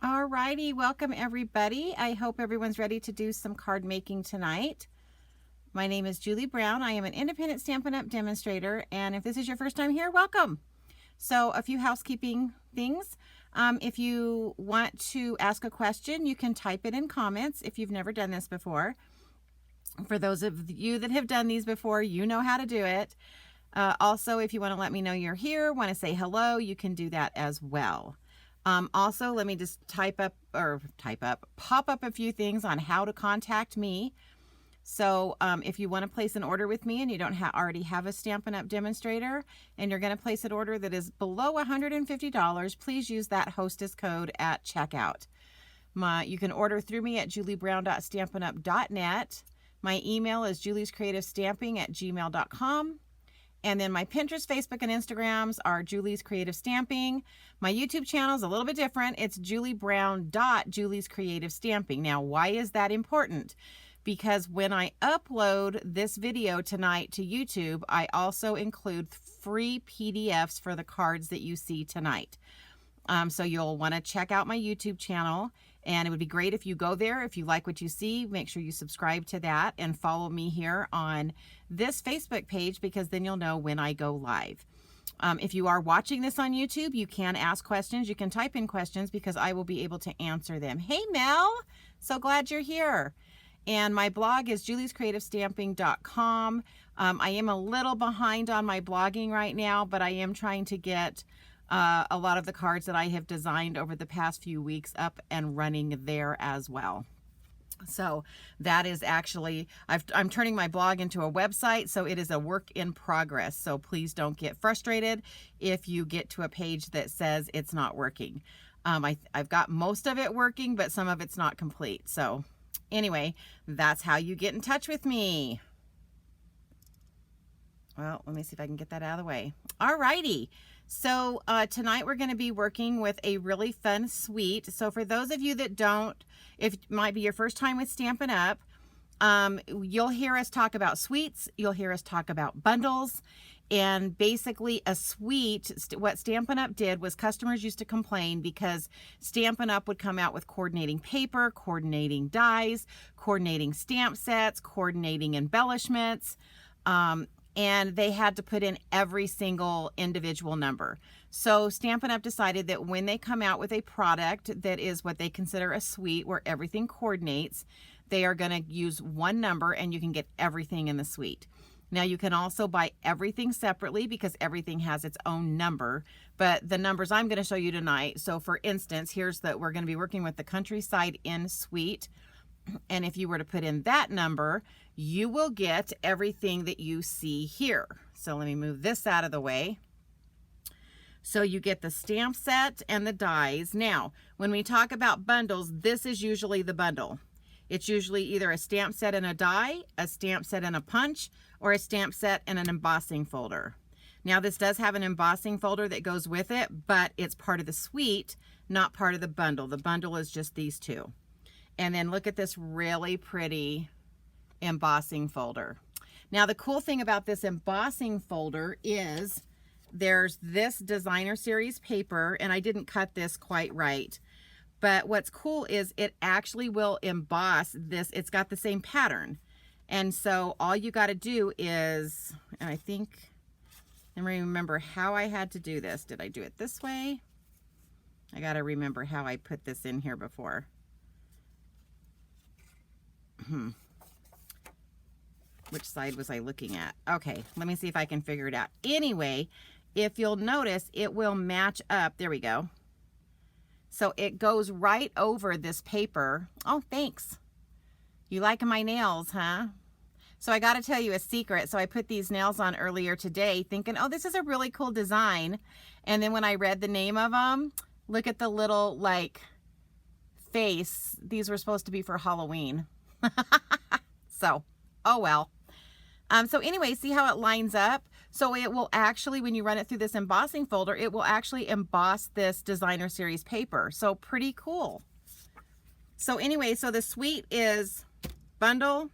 Alrighty, welcome everybody. I hope everyone's ready to do some card making tonight. My name is Julie Brown. I am an independent Stampin' Up! Demonstrator, and if this is your first time here, welcome. So a few housekeeping things. If you want to ask a question, you can type it in comments if you've never done this before. For those of you that have done these before, you know how to do it. Also, if you want to let me know you're here, want to say hello, you can do that as well. Also, let me just pop up a few things on how to contact me. So if you want to place an order with me and you don't already have a Stampin' Up! Demonstrator and you're going to place an order that is below $150, please use that hostess code at checkout. You can order through me at juliebrown.stampinup.net. My email is juliescreativestamping@gmail.com. And then my Pinterest, Facebook, and Instagrams are Julie's Creative Stamping. My YouTube channel is a little bit different. It's juliebrown.juliescreativestamping. Now, why is that important? Because when I upload this video tonight to YouTube, I also include free PDFs for the cards that you see tonight. So you'll want to check out my YouTube channel, and it would be great if you go there. If you like what you see, make sure you subscribe to that and follow me here on this Facebook page, because then you'll know when I go live. If you are watching this on YouTube, you can ask questions. You can type in questions because I will be able to answer them. Hey, Mel, so glad you're here. And my blog is juliescreativestamping.com. I am a little behind on my blogging right now, but I am trying to get a lot of the cards that I have designed over the past few weeks up and running there as well. So that is actually, I'm turning my blog into a website, so it is a work in progress. So please don't get frustrated if you get to a page that says it's not working. I've got most of it working, but some of it's not complete. So anyway, that's how you get in touch with me. Well, let me see if I can get that out of the way. All righty. So tonight we're going to be working with a really fun suite. So for those of you that don't, if it might be your first time with Stampin' Up, you'll hear us talk about suites. You'll hear us talk about bundles. And basically a suite, what Stampin' Up! Did was customers used to complain because Stampin' Up! Would come out with coordinating paper, coordinating dies, coordinating stamp sets, coordinating embellishments, and they had to put in every single individual number. So Stampin' Up! Decided that when they come out with a product that is what they consider a suite where everything coordinates, they are going to use one number and you can get everything in the suite. Now you can also buy everything separately because everything has its own number, but the numbers I'm going to show you tonight. So for instance, we're going to be working with the Countryside Inn suite. And if you were to put in that number, you will get everything that you see here. So let me move this out of the way. So you get the stamp set and the dies. Now, when we talk about bundles, this is usually the bundle. It's usually either a stamp set and a die, a stamp set and a punch, or a stamp set and an embossing folder. Now, this does have an embossing folder that goes with it, but it's part of the suite, not part of the bundle. The bundle is just these two. And then look at this really pretty embossing folder. Now, the cool thing about this embossing folder is there's this designer series paper, and I didn't cut this quite right. But what's cool is it actually will emboss this. It's got the same pattern. And so all you got to do is, and I think, let me remember how I had to do this. Did I do it this way? I got to remember how I put this in here before. Which side was I looking at? Okay, let me see if I can figure it out. Anyway, if you'll notice, it will match up. There we go. So it goes right over this paper. Oh, thanks. You like my nails, huh? So I got to tell you a secret. So I put these nails on earlier today thinking, oh, this is a really cool design. And then when I read the name of them, look at the little like face. These were supposed to be for Halloween. So, oh well. So anyway, see how it lines up? So it will actually, when you run it through this embossing folder, it will actually emboss this designer series paper. So pretty cool. So anyway, so the suite is bundle,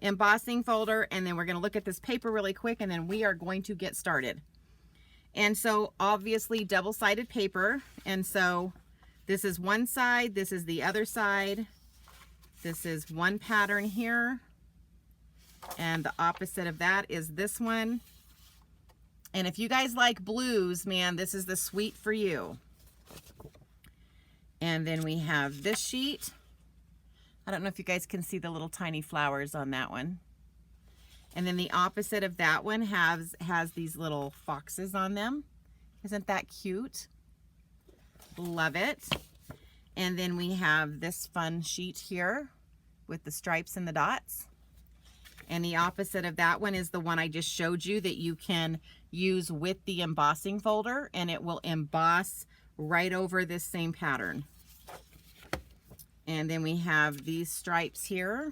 embossing folder, and then we're going to look at this paper really quick, and then we are going to get started. And so obviously double-sided paper, and so This is one side, this is the other side. This is one pattern here, and the opposite of that is this one. And if you guys like blues, man, this is the suite for you. And then we have this sheet. I don't know if you guys can see the little tiny flowers on that one. And then the opposite of that one has these little foxes on them. Isn't that cute? Love it. And then we have this fun sheet here with the stripes and the dots. And the opposite of that one is the one I just showed you that you can use with the embossing folder, and it will emboss right over this same pattern. And then we have these stripes here.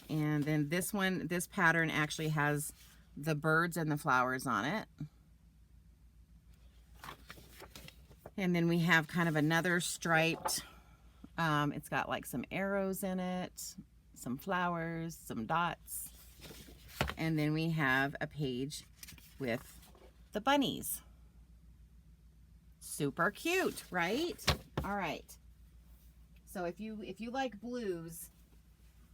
And then this one, this pattern actually has the birds and the flowers on it. And then we have kind of another striped, it's got like some arrows in it, some flowers, some dots. And then we have a page with the bunnies. Super cute, right? All right. So if you like blues,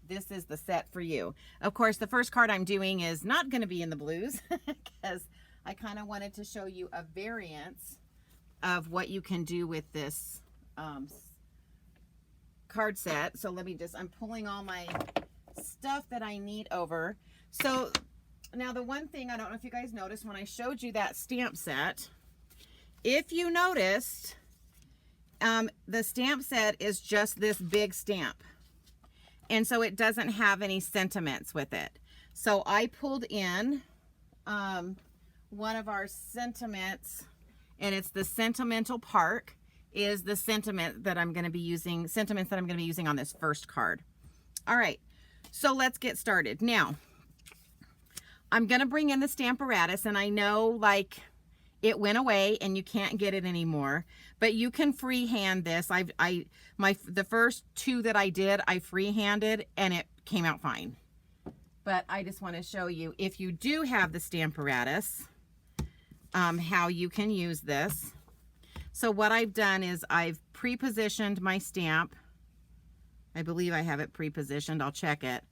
this is the set for you. Of course, the first card I'm doing is not going to be in the blues because I kind of wanted to show you a variance of what you can do with this card set. So let me just, I'm pulling all my stuff that I need over. So now the one thing, I don't know if you guys noticed when I showed you that stamp set, if you noticed, the stamp set is just this big stamp. And so it doesn't have any sentiments with it. So I pulled in one of our sentiments, and it's the Sentimental Park is the sentiment that I'm going to be using, sentiments that I'm going to be using on this first card. All right, so let's get started. Now, I'm going to bring in the Stamparatus, and I know like it went away and you can't get it anymore, but you can freehand this. The first two that I did, I freehanded and it came out fine. But I just want to show you, if you do have the Stamparatus, how you can use this. So what I've done is I've pre-positioned my stamp. I believe I have it pre-positioned. I'll check it.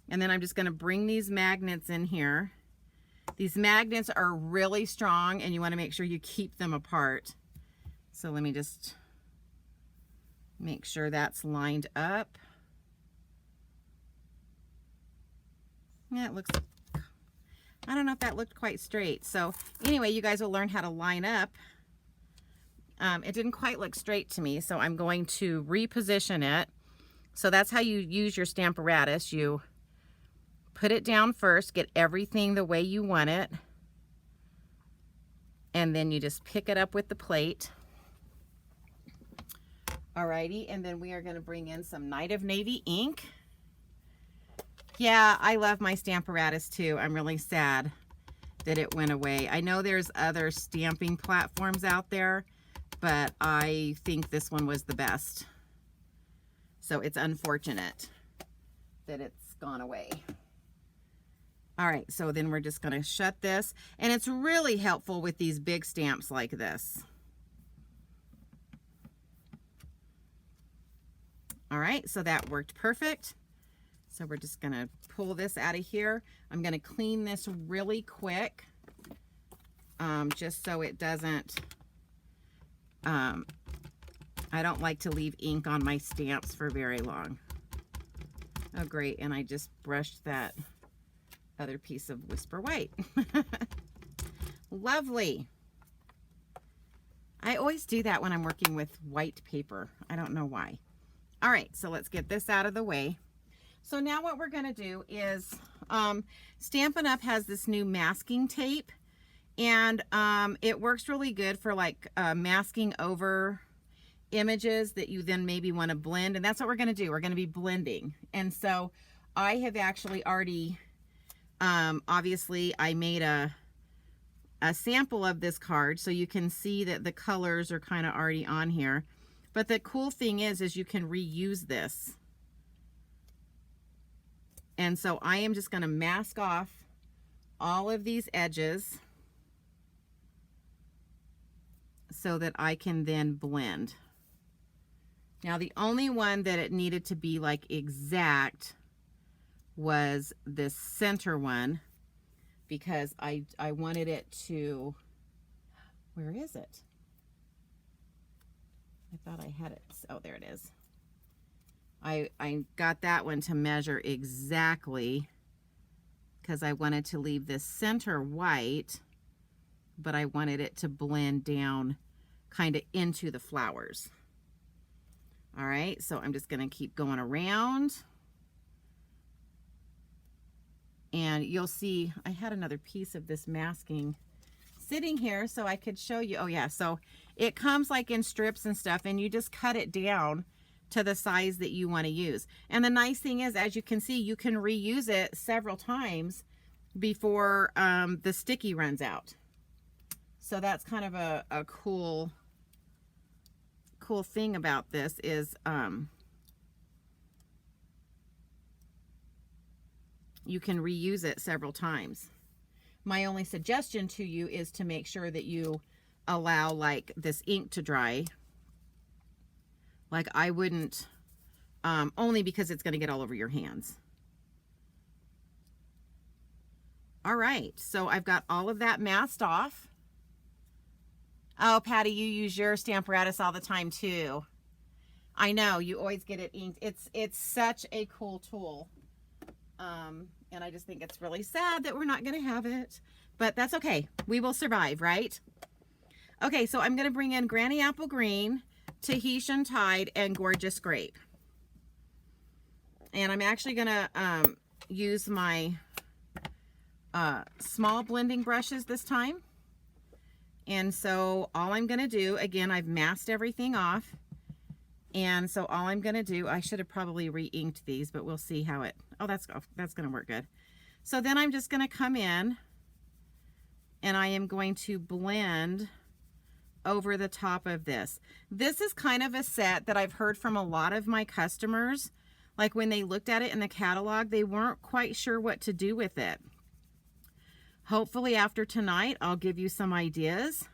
And then I'm just going to bring these magnets in here. These magnets are really strong and you want to make sure you keep them apart. So let me just make sure that's lined up. Yeah, it looks, I don't know if that looked quite straight. So anyway, you guys will learn how to line up. It didn't quite look straight to me, so I'm going to reposition it. So that's how you use your Stamparatus. You put it down first, get everything the way you want it, and then you just pick it up with the plate. Alrighty, and then we are going to bring in some Night of Navy ink. Yeah, I love my Stamparatus too. I'm really sad that it went away. I know there's other stamping platforms out there, but I think this one was the best. So it's unfortunate that it's gone away. All right, so then we're just going to shut this. And it's really helpful with these big stamps like this. All right, so that worked perfect. So we're just going to pull this out of here. I'm going to clean this really quick, just so it doesn't, I don't like to leave ink on my stamps for very long. Oh, great, and I just brushed that other piece of Whisper White. Lovely. I always do that when I'm working with white paper. I don't know why. All right, so let's get this out of the way. So now what we're going to do is Stampin' Up! Has this new masking tape, and it works really good for like masking over images that you then maybe want to blend, and that's what we're going to do. We're going to be blending. And so I have actually already obviously I made a sample of this card so you can see that the colors are kind of already on here. But the cool thing is you can reuse this. And so I am just going to mask off all of these edges so that I can then blend. Now the only one that it needed to be like exact was this center one, because I wanted it to, where is it? I thought I had it. Oh, there it is. I got that one to measure exactly because I wanted to leave this center white, but I wanted it to blend down kind of into the flowers. All right, so I'm just going to keep going around. And you'll see I had another piece of this masking sitting here so I could show you. Oh yeah, so it comes like in strips and stuff, and you just cut it down to the size that you want to use. And the nice thing is, as you can see, you can reuse it several times before the sticky runs out. So that's kind of a cool thing about this is you can reuse it several times. My only suggestion to you is to make sure that you allow like this ink to dry. Like I wouldn't, only because it's going to get all over your hands. All right, so I've got all of that masked off. Oh, Patty, you use your Stamparatus all the time too. I know, you always get it inked. It's such a cool tool. And I just think it's really sad that we're not going to have it, but that's okay. We will survive, right? Okay, so I'm going to bring in Granny Apple Green, Tahitian Tide, and Gorgeous Grape. And I'm actually going to use my small blending brushes this time. And so all I'm going to do, again, I've masked everything off. And so all I'm going to do, I should have probably re-inked these, but we'll see how it, oh, that's going to work good. So then I'm just going to come in and I am going to blend over the top of this. This is kind of a set that I've heard from a lot of my customers. Like when they looked at it in the catalog, they weren't quite sure what to do with it. Hopefully after tonight, I'll give you some ideas.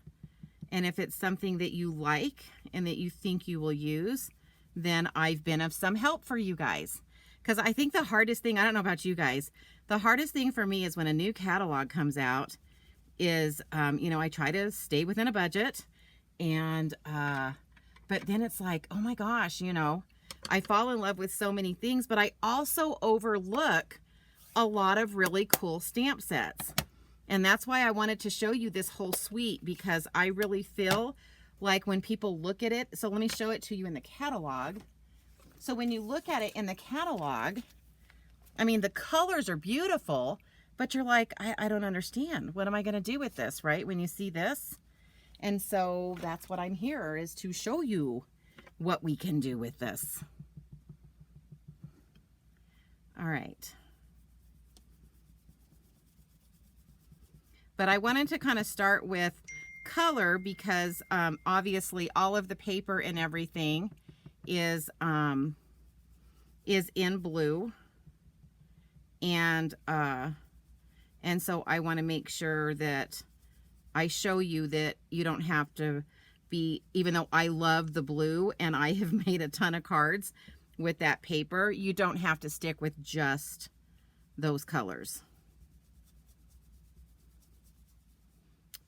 And if it's something that you like and that you think you will use, then I've been of some help for you guys. Because I think the hardest thing, I don't know about you guys, the hardest thing for me is when a new catalog comes out is, you know, I try to stay within a budget. And, but then it's like, oh my gosh, you know, I fall in love with so many things, but I also overlook a lot of really cool stamp sets. And that's why I wanted to show you this whole suite, because I really feel like when people look at it, so let me show it to you in the catalog. So when you look at it in the catalog, I mean, the colors are beautiful, but you're like, I don't understand. What am I going to do with this, right? When you see this. And so that's what I'm here, is to show you what we can do with this. All right. But I wanted to kind of start with color because obviously all of the paper and everything is in blue. And so I want to make sure that I show you that you don't have to be, even though I love the blue and I have made a ton of cards with that paper, you don't have to stick with just those colors.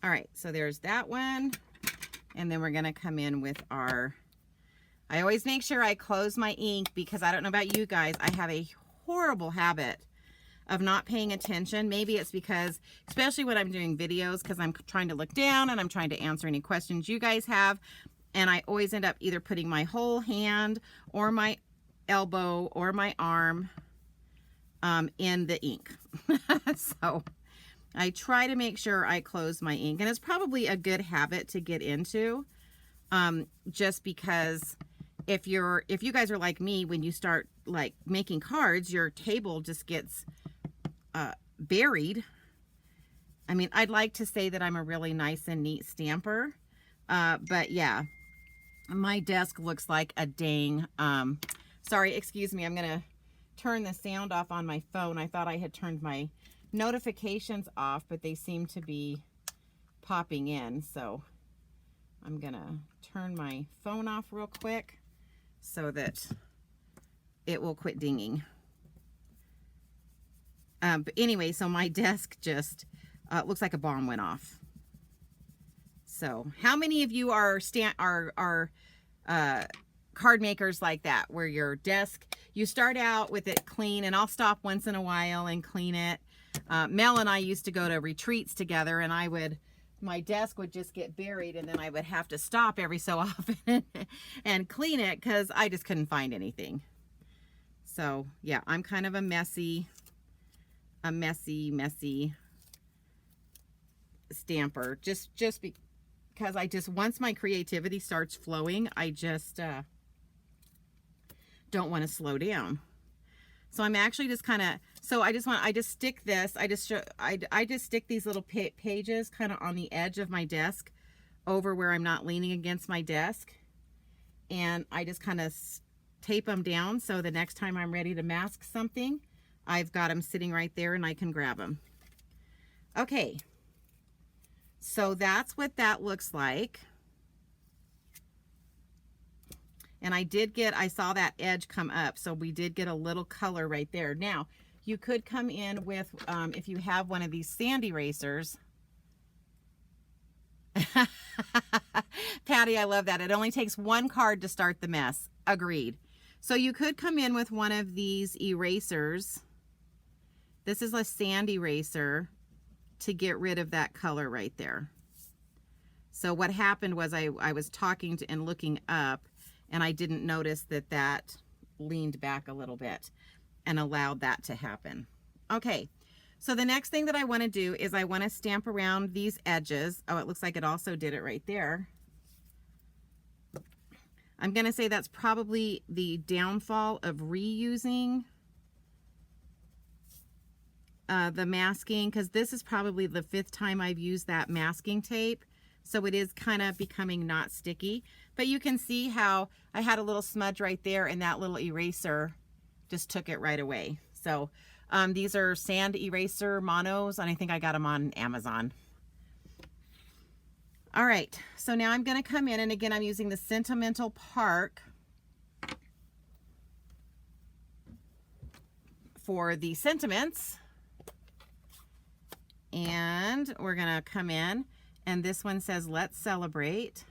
All right, so there's that one. And then we're gonna come in with our, I always make sure I close my ink because I don't know about you guys, I have a horrible habit of not paying attention. Maybe it's because, especially when I'm doing videos, because I'm trying to look down and I'm trying to answer any questions you guys have. And I always end up either putting my whole hand or my elbow or my arm in the ink. So I try to make sure I close my ink, and it's probably a good habit to get into, just because if you guys are like me, when you start like making cards, your table just gets buried. I mean, I'd like to say that I'm a really nice and neat stamper, but yeah, my desk looks like a dang, sorry, excuse me, I'm gonna turn the sound off on my phone. I thought I had turned my notifications off, but they seem to be popping in, so I'm gonna turn my phone off real quick so that it will quit dinging. But anyway, so my desk just looks like a bomb went off. So how many of you are card makers like that, where your desk, you start out with it clean, and I'll stop once in a while and clean it. Mel and I used to go to retreats together, and my desk would just get buried, and then I would have to stop every so often and clean it because I just couldn't find anything. So yeah, I'm kind of a messy stamper, just because once my creativity starts flowing, I just don't want to slow down. So I'm actually just kind of, so I just stick this, I just stick these little pages kind of on the edge of my desk over where I'm not leaning against my desk. And I just kind of tape them down so the next time I'm ready to mask something, I've got them sitting right there and I can grab them. Okay, so that's what that looks like. And I saw that edge come up, so we did get a little color right there. Now, you could come in with, if you have one of these sand erasers. Patty, I love that. It only takes one card to start the mess. Agreed. So you could come in with one of these erasers. This is a sand eraser to get rid of that color right there. So what happened was I was talking to and looking up, and I didn't notice that leaned back a little bit and allowed that to happen. Okay, so the next thing that I want to do is I want to stamp around these edges. Oh, it looks like it also did it right there. I'm going to say that's probably the downfall of reusing the masking, because this is probably the 5th time I've used that masking tape. So it is kind of becoming not sticky, but you can see how I had a little smudge right there, and that little eraser just took it right away. So these are sand eraser monos, and I think I got them on Amazon. All right, so now I'm going to come in, and again, I'm using the Sentimental Park for the sentiments. And we're going to come in, and this one says, let's celebrate.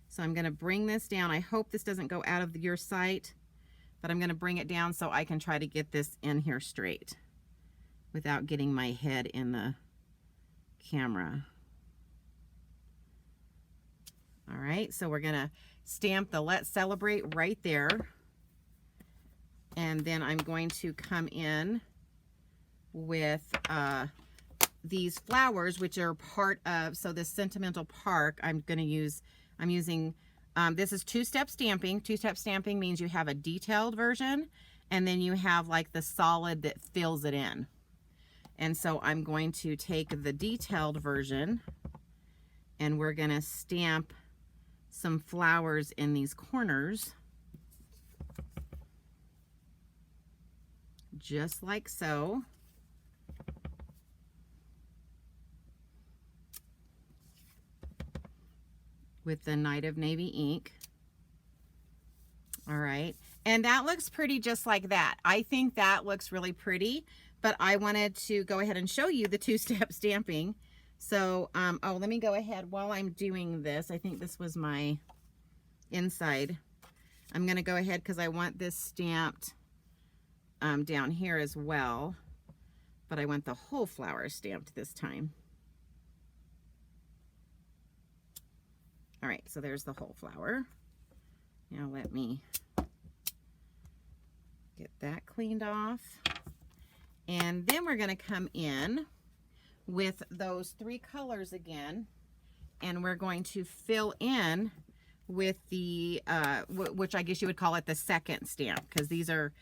So I'm going to bring this down. I hope this doesn't go out of your sight, but I'm going to bring it down so I can try to get this in here straight without getting my head in the camera. All right, so we're going to stamp the let's celebrate right there. And then I'm going to come in with these flowers, which are part of, so this Sentimental Park, I'm using, this is two-step stamping. Two-step stamping means you have a detailed version, and then you have like the solid that fills it in. And so I'm going to take the detailed version, and we're going to stamp some flowers in these corners, just like so. With the Night of Navy ink. All right, and that looks pretty just like that. I think that looks really pretty, but I wanted to go ahead and show you the two-step stamping. So, oh, let me go ahead while I'm doing this. I think this was my inside. I'm gonna go ahead because I want this stamped down here as well, but I want the whole flower stamped this time. All right, so there's the whole flower. Now let me get that cleaned off. And then we're going to come in with those 3 colors again, and we're going to fill in with the, which I guess you would call it the second stamp, because these are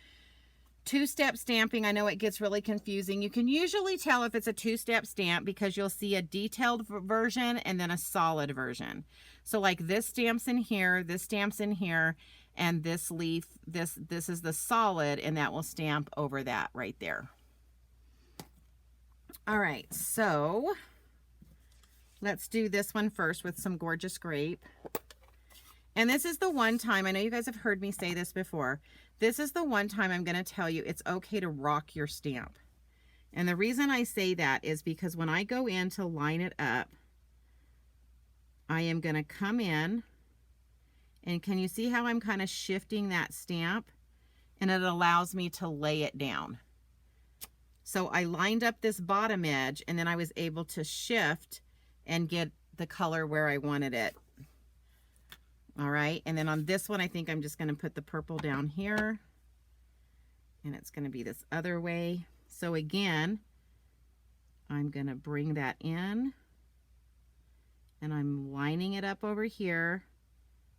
two-step stamping. I know it gets really confusing. You can usually tell if it's a two-step stamp because you'll see a detailed version and then a solid version. So like this stamps in here, this stamps in here, and this leaf, this is the solid, and that will stamp over that right there. All right, so Let's do this one first with some gorgeous grape. And this is the one time, I know you guys have heard me say this before, this is the one time I'm going to tell you it's okay to rock your stamp. And the reason I say that is because when I go in to line it up, I am going to come in, and can you see how I'm kind of shifting that stamp? And it allows me to lay it down. So I lined up this bottom edge, and then I was able to shift and get the color where I wanted it. All right, and then on this one, I think I'm just going to put the purple down here, and it's going to be this other way. So again, I'm going to bring that in, and I'm lining it up over here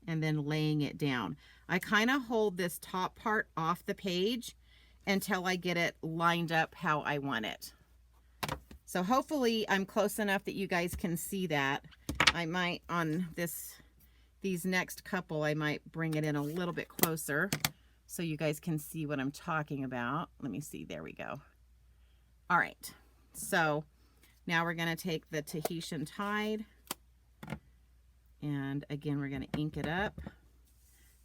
and then laying it down. I kind of hold this top part off the page until I get it lined up how I want it. So hopefully I'm close enough that you guys can see that. I might, on these next couple, I might bring it in a little bit closer so you guys can see what I'm talking about. Let me see, there we go. All right, so now we're gonna take the Tahitian Tide, and again, we're gonna ink it up.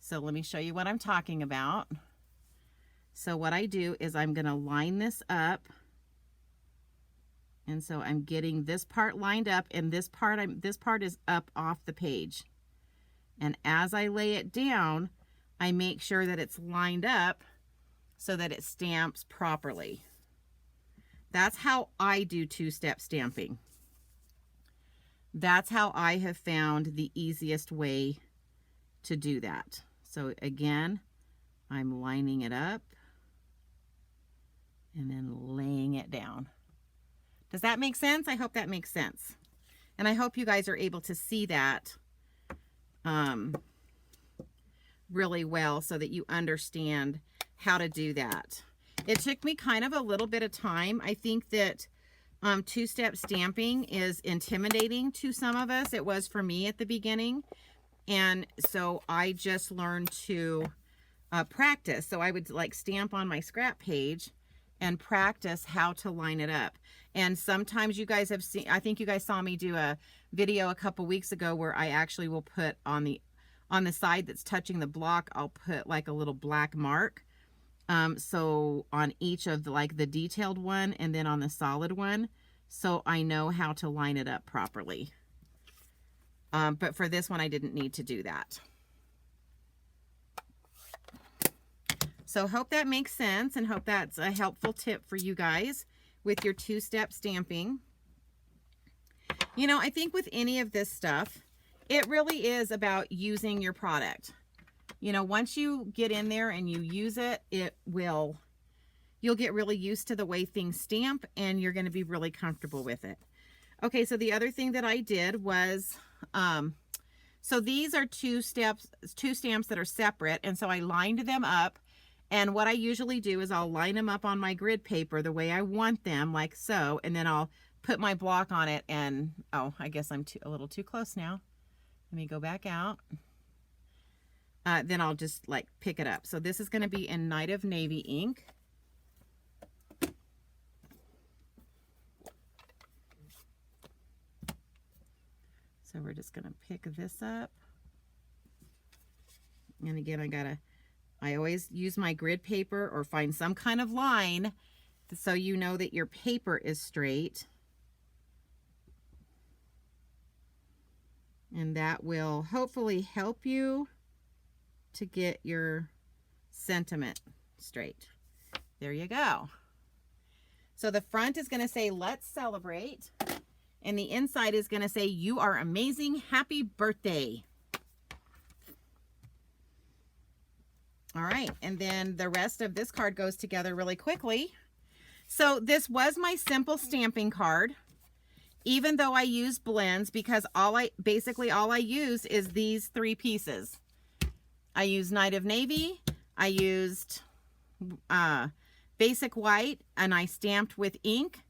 So let me show you what I'm talking about. So what I do is I'm gonna line this up. And so I'm getting this part lined up, and this part is up off the page. And as I lay it down, I make sure that it's lined up so that it stamps properly. That's how I do two-step stamping. That's how I have found the easiest way to do that. So again, I'm lining it up and then laying it down. Does that make sense? I hope that makes sense. And I hope you guys are able to see that really well so that you understand how to do that. It took me kind of a little bit of time. I think that two-step stamping is intimidating to some of us. It was for me at the beginning. And so I just learned to practice. So I would like stamp on my scrap page and practice how to line it up. And sometimes you guys have seen, I think you guys saw me do a video a couple weeks ago where I actually will put on the side that's touching the block, I'll put like a little black mark. So on each of the detailed one and then on the solid one, so I know how to line it up properly. But for this one, I didn't need to do that. So hope that makes sense, and hope that's a helpful tip for you guys with your two-step stamping. You know, I think with any of this stuff, it really is about using your product. You know, once you get in there and you use it, you'll get really used to the way things stamp, and you're going to be really comfortable with it. Okay, so the other thing that I did was, so these are two stamps that are separate, and so I lined them up. And what I usually do is I'll line them up on my grid paper the way I want them, like so, and then I'll put my block on it, and, oh, I guess I'm a little too close now. Let me go back out. Then I'll just like pick it up. So this is going to be in Night of Navy ink. So we're just going to pick this up. And again, I always use my grid paper or find some kind of line so you know that your paper is straight. And that will hopefully help you to get your sentiment straight. There you go. So the front is going to say, "Let's celebrate." And the inside is going to say, "You are amazing. Happy birthday." All right, and then the rest of this card goes together really quickly. So this was my simple stamping card, even though I use blends, because basically all I use is these three pieces. I used Night of Navy, I used basic white, and I stamped with ink,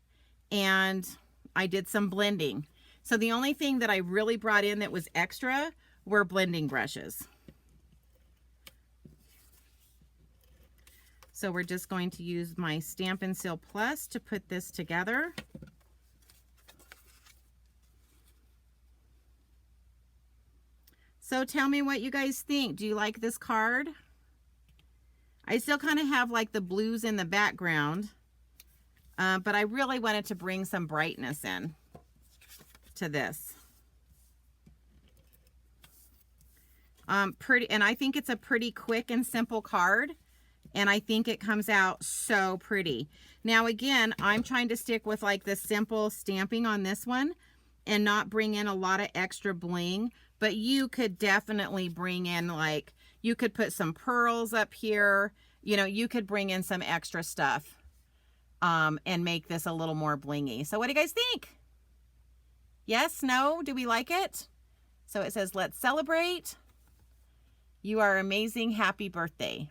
and I did some blending. So the only thing that I really brought in that was extra were blending brushes. So we're just going to use my Stampin' Seal Plus to put this together. So tell me what you guys think. Do you like this card? I still kind of have like the blues in the background, but I really wanted to bring some brightness in to this. Pretty, and I think it's a pretty quick and simple card, and I think it comes out so pretty. Now again, I'm trying to stick with like the simple stamping on this one and not bring in a lot of extra bling, but you could definitely bring in, like, you could put some pearls up here, you know, you could bring in some extra stuff and make this a little more blingy. So what do you guys think? Yes, no, do we like it? So it says, let's celebrate. You are amazing. Happy birthday.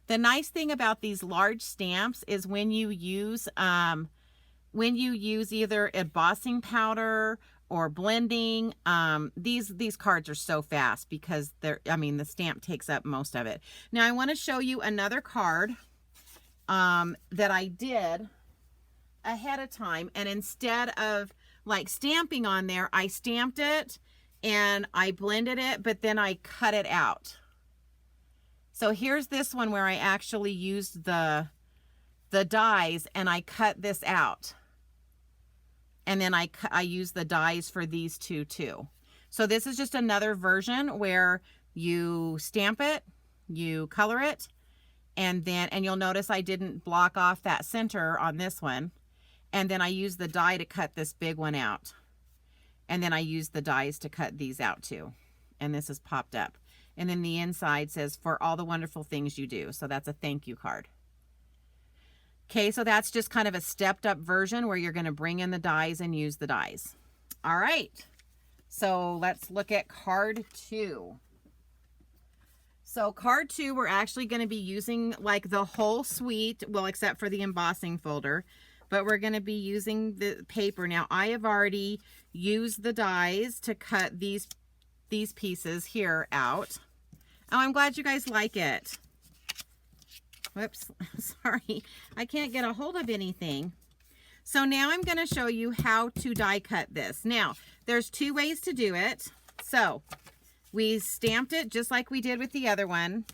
The nice thing about these large stamps is when you use either embossing powder or blending, these cards are so fast because the stamp takes up most of it. Now I want to show you another card that I did ahead of time, and instead of like stamping on there, I stamped it and I blended it, but then I cut it out. So here's this one where I actually used the dies and I cut this out. And then I use the dies for these two too. So this is just another version where you stamp it, you color it, and you'll notice I didn't block off that center on this one. And then I use the die to cut this big one out. And then I use the dies to cut these out too. And this is popped up. And then the inside says, for all the wonderful things you do. So that's a thank you card. Okay, so that's just kind of a stepped up version where you're going to bring in the dies and use the dies. All right, so let's look at card 2. So card 2, we're actually going to be using like the whole suite, well, except for the embossing folder, but we're going to be using the paper. Now I have already used the dies to cut these pieces here out. Oh, I'm glad you guys like it. Whoops, sorry. I can't get a hold of anything. So now I'm going to show you how to die cut this. Now, there's 2 ways to do it. So we stamped it just like we did with the other one.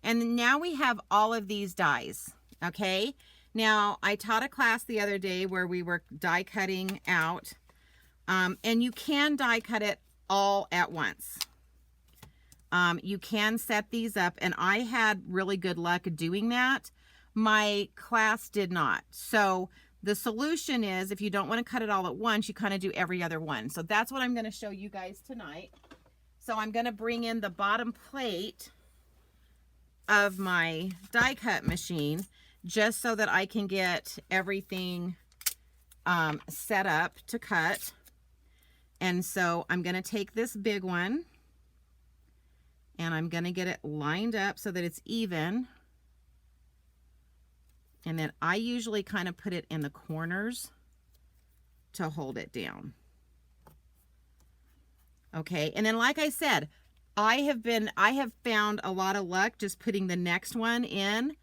And now we have all of these dies. Okay. Now, I taught a class the other day where we were die cutting out. And you can die cut it all at once. You can set these up, and I had really good luck doing that. My class did not. So the solution is, if you don't want to cut it all at once, you kind of do every other one. So that's what I'm going to show you guys tonight. So I'm going to bring in the bottom plate of my die cut machine just so that I can get everything set up to cut. And so I'm going to take this big one and I'm going to get it lined up so that it's even. And then I usually kind of put it in the corners to hold it down. Okay, and then like I said, I have found a lot of luck just putting the next one in,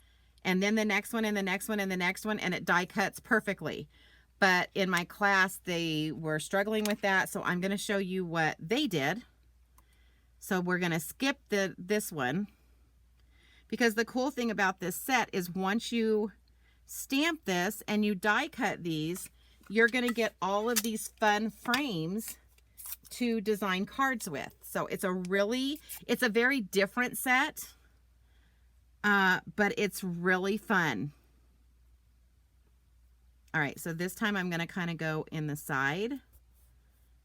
and then the next one, and the next one, and the next one, and it die cuts perfectly. But in my class, they were struggling with that, so I'm going to show you what they did. So we're going to skip this one, because the cool thing about this set is once you stamp this and you die cut these, you're going to get all of these fun frames to design cards with. So it's a very different set, but it's really fun. All right, so this time I'm going to kind of go in the side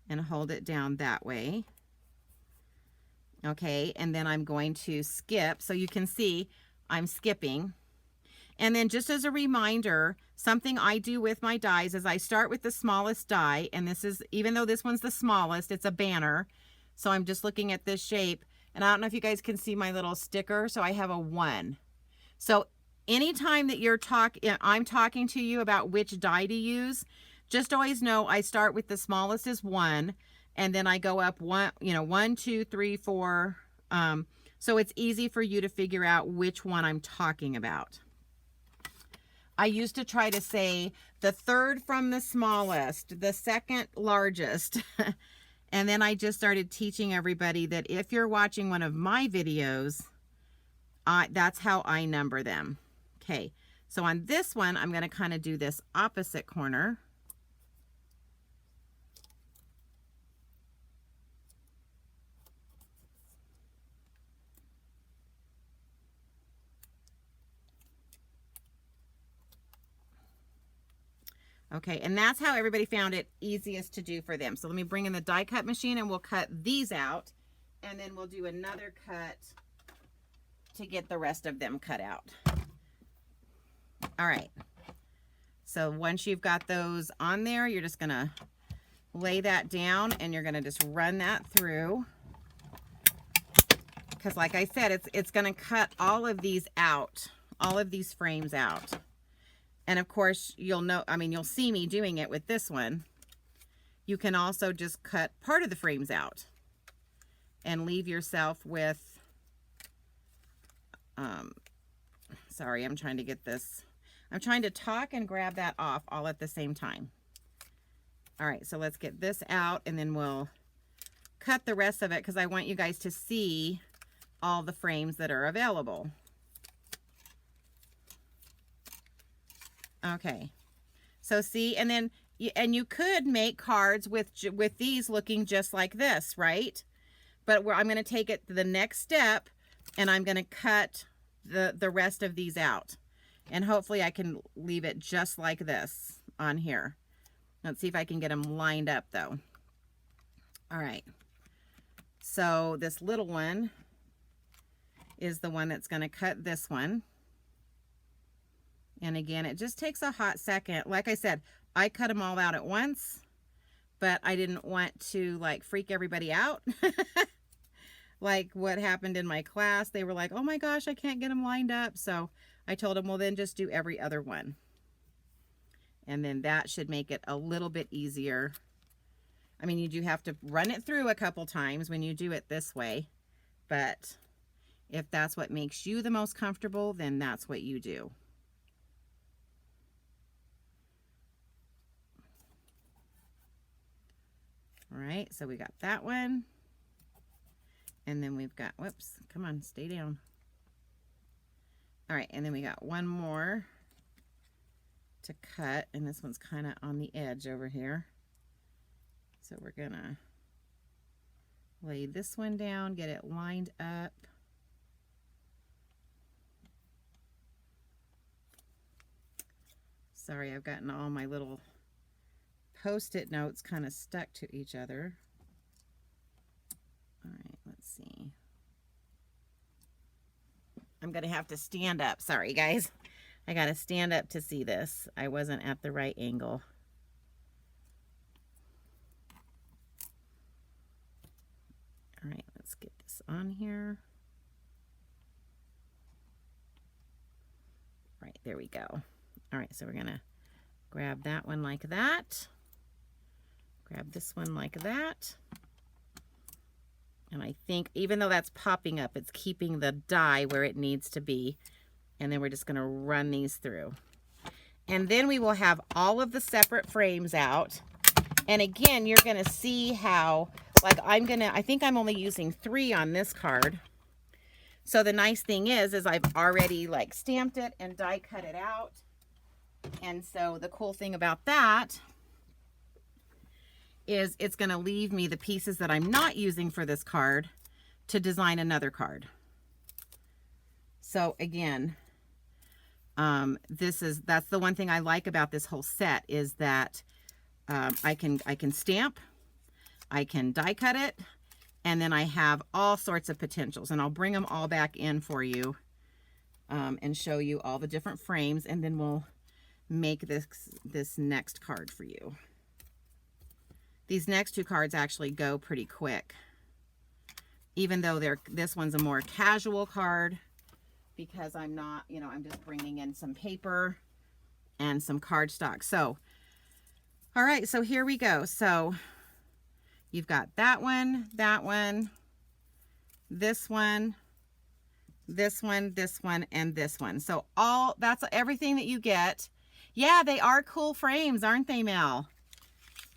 and hold it down that way. Okay, and then I'm going to skip, so you can see I'm skipping. And then just as a reminder, something I do with my dies is I start with the smallest die, and this is, even though this one's the smallest, it's a banner. So I'm just looking at this shape, and I don't know if you guys can see my little sticker, so I have a 1. So anytime that I'm talking to you about which die to use, just always know I start with the smallest as 1, and then I go up 1, 2, 3, 4. So it's easy for you to figure out which one I'm talking about. I used to try to say the third from the smallest, the second largest, And then I just started teaching everybody that if you're watching one of my videos, that's how I number them. Okay, so on this one, I'm going to kind of do this opposite corner. Okay, and that's how everybody found it easiest to do for them. So let me bring in the die cut machine and we'll cut these out, and then we'll do another cut to get the rest of them cut out. All right, so once you've got those on there, you're just gonna lay that down and you're gonna just run that through, because like I said, it's gonna cut all of these out, all of these frames out. And of course, you'll see me doing it with this one. You can also just cut part of the frames out and leave yourself with, sorry, I'm trying to get this. I'm trying to talk and grab that off all at the same time. All right, so let's get this out and then we'll cut the rest of it because I want you guys to see all the frames that are available. Okay, so see, and then you could make cards with these looking just like this, right? But I'm going to take it to the next step and I'm going to cut the rest of these out. And hopefully I can leave it just like this on here. Let's see if I can get them lined up though. All right, so this little one is the one that's going to cut this one. And again, it just takes a hot second. Like I said, I cut them all out at once, but I didn't want to like freak everybody out. Like what happened in my class, they were like, oh my gosh, I can't get them lined up. So I told them, well, then just do every other one. And then that should make it a little bit easier. I mean, you do have to run it through a couple times when you do it this way, but if that's what makes you the most comfortable, then that's what you do. All right, so we got that one. And then we've got, whoops, come on, stay down. All right, and then we got one more to cut, and this one's kind of on the edge over here. So we're gonna lay this one down, get it lined up. Sorry, I've gotten all my little Post-it notes kind of stuck to each other. All right, let's see. I'm gonna have to stand up. Sorry, guys. I gotta stand up to see this. I wasn't at the right angle. All right, let's get this on here. Right, there we go. All right, so we're gonna grab that one like that. Grab this one like that. And I think even though that's popping up, it's keeping the die where it needs to be. And then we're just gonna run these through. And then we will have all of the separate frames out. And again, you're gonna see how, like I think I'm only using 3 on this card. So the nice thing is I've already like stamped it and die cut it out. And so the cool thing about that is it's going to leave me the pieces that I'm not using for this card to design another card. So again, that's the one thing I like about this whole set is that I can stamp, I can die cut it, and then I have all sorts of potentials, and I'll bring them all back in for you and show you all the different frames, and then we'll make this next card for you. These next 2 cards actually go pretty quick, even though this one's a more casual card because I'm not, I'm just bringing in some paper and some cardstock. So, all right, so here we go. So you've got that one, this one, this one, this one, and this one. So that's everything that you get. Yeah, they are cool frames, aren't they, Mel?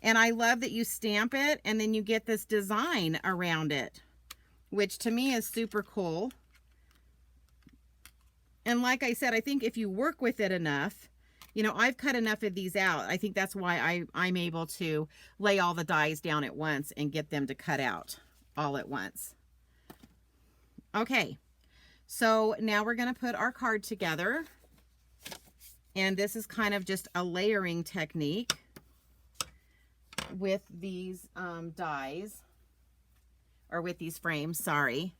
And I love that you stamp it and then you get this design around it, which to me is super cool. And like I said, I think if you work with it enough, you know, I've cut enough of these out. I think that's why I'm able to lay all the dies down at once and get them to cut out all at once. Okay, so now we're going to put our card together. And this is kind of just a layering technique with these dies, or with these frames, sorry.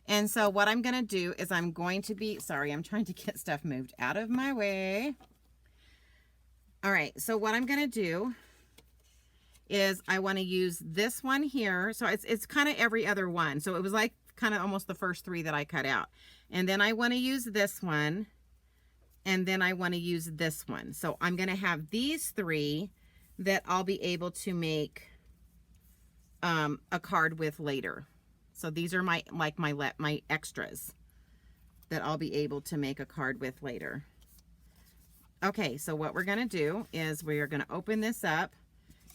And so what I'm going to do is I'm going to be, sorry, I'm trying to get stuff moved out of my way. All right, so what I'm going to do is I want to use this one here. So it's kind of every other one. So it was like kind of almost the first three that I cut out. And then I want to use this one. And then I want to use this one. So I'm going to have these three that I'll be able to make a card with later. So these are my extras that I'll be able to make a card with later. Okay, so what we're going to do is we are going to open this up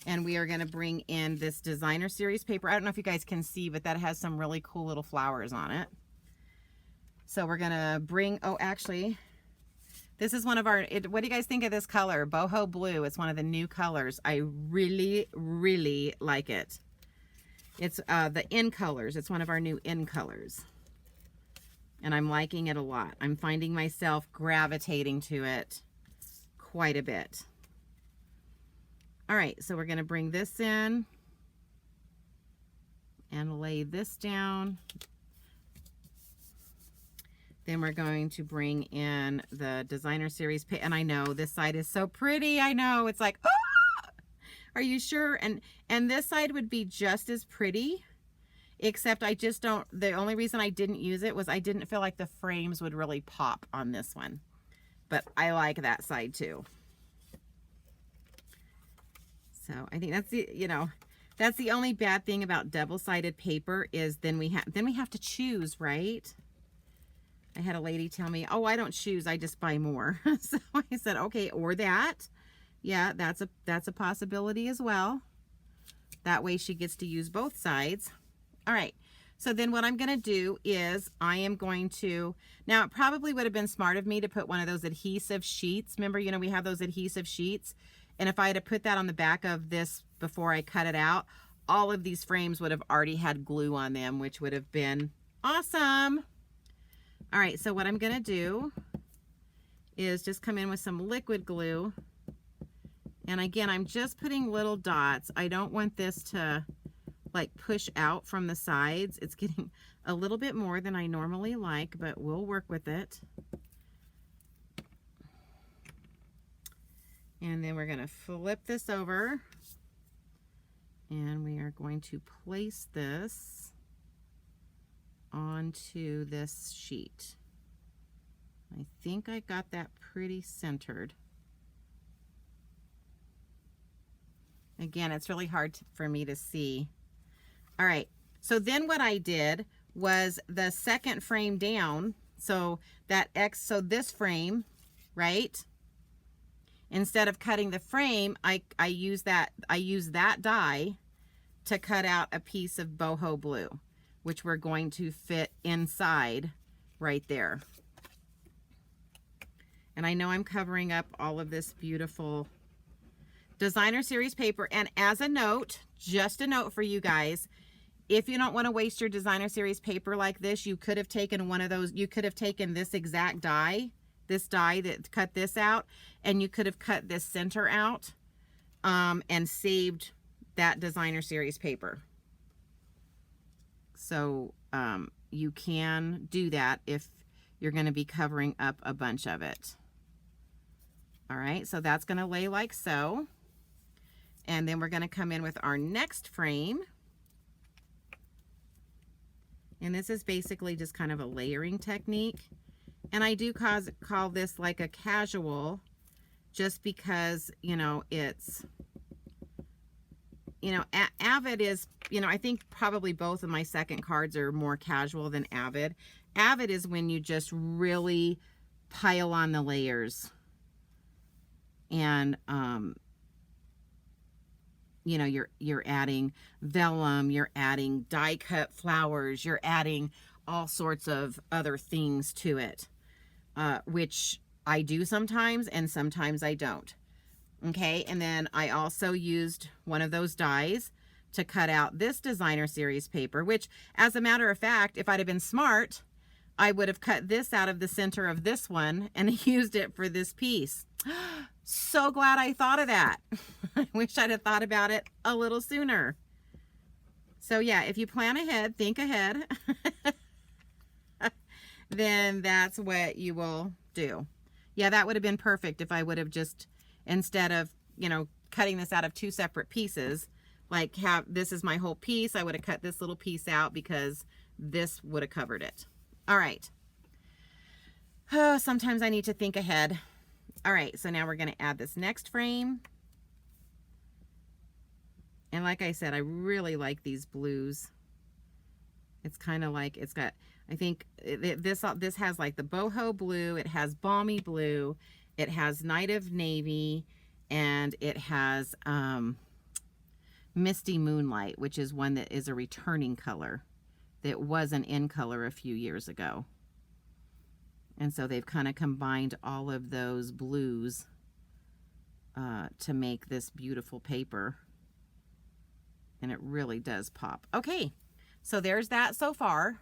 and we are going to bring in this designer series paper. I don't know if you guys can see, but that has some really cool little flowers on it. So we're going to bring, oh, actually, this is one of our, what do you guys think of this color? Boho Blue. It's one of the new colors. I really, really like it. It's the in colors. It's one of our new in colors. And I'm liking it a lot. I'm finding myself gravitating to it quite a bit. All right, so we're going to bring this in and lay this down. Then we're going to bring in the designer series. And I know this side is so pretty. I know it's like, ah! Are you sure? And this side would be just as pretty, except I just don't, the only reason I didn't use it was I didn't feel like the frames would really pop on this one. But I like that side too. So I think that's the, you know, that's the only bad thing about double-sided paper is then we have to choose, right? I had a lady tell me, oh, I don't choose, I just buy more. So I said, okay, or that. Yeah, that's a possibility as well. That way she gets to use both sides. All right, so then what I'm going to do is I am going to, now it probably would have been smart of me to put one of those adhesive sheets. Remember, you know, we have those adhesive sheets. And if I had to put that on the back of this before I cut it out, all of these frames would have already had glue on them, which would have been awesome. All right, so what I'm going to do is just come in with some liquid glue. And again, I'm just putting little dots. I don't want this to like push out from the sides. It's getting a little bit more than I normally like, but we'll work with it. And then we're going to flip this over and we are going to place this onto this sheet. I think I got that pretty centered. Again, it's really hard for me to see. All right, so then what I did was the second frame down, so so this frame, right? Instead of cutting the frame, I use that die to cut out a piece of boho blue, which we're going to fit inside right there. And I know I'm covering up all of this beautiful designer series paper. And as a note, just a note for you guys, if you don't want to waste your designer series paper like this, you could have taken one of those, you could have taken this exact die, this die that cut this out, and you could have cut this center out and saved that designer series paper. So you can do that if you're going to be covering up a bunch of it. All right, so that's going to lay like so. And then we're going to come in with our next frame. And this is basically just kind of a layering technique. And I do call this like a casual, just because, you know, it's, you know, Avid is, you know, I think probably both of my second cards are more casual than Avid. Avid is when you just really pile on the layers. And you know, you're adding vellum, you're adding die cut flowers, you're adding all sorts of other things to it, which I do sometimes and sometimes I don't. Okay, and then I also used one of those dies to cut out this designer series paper, which, as a matter of fact, if I'd have been smart, I would have cut this out of the center of this one and used it for this piece. So glad I thought of that. I wish I'd have thought about it a little sooner. So yeah, if you plan ahead, think ahead, then that's what you will do. Yeah, that would have been perfect if I would have just, instead of, you know, cutting this out of two separate pieces, like this is my whole piece, I would have cut this little piece out because this would have covered it. All right. Oh, sometimes I need to think ahead. All right, so now we're going to add this next frame. And like I said, I really like these blues. It's kind of like, it's got, I think this has like the boho blue, it has balmy blue, it has night of navy, and it has misty moonlight, which is one that is a returning color that wasn't in color a few years ago. And so they've kind of combined all of those blues to make this beautiful paper. And it really does pop. Okay, so there's that so far.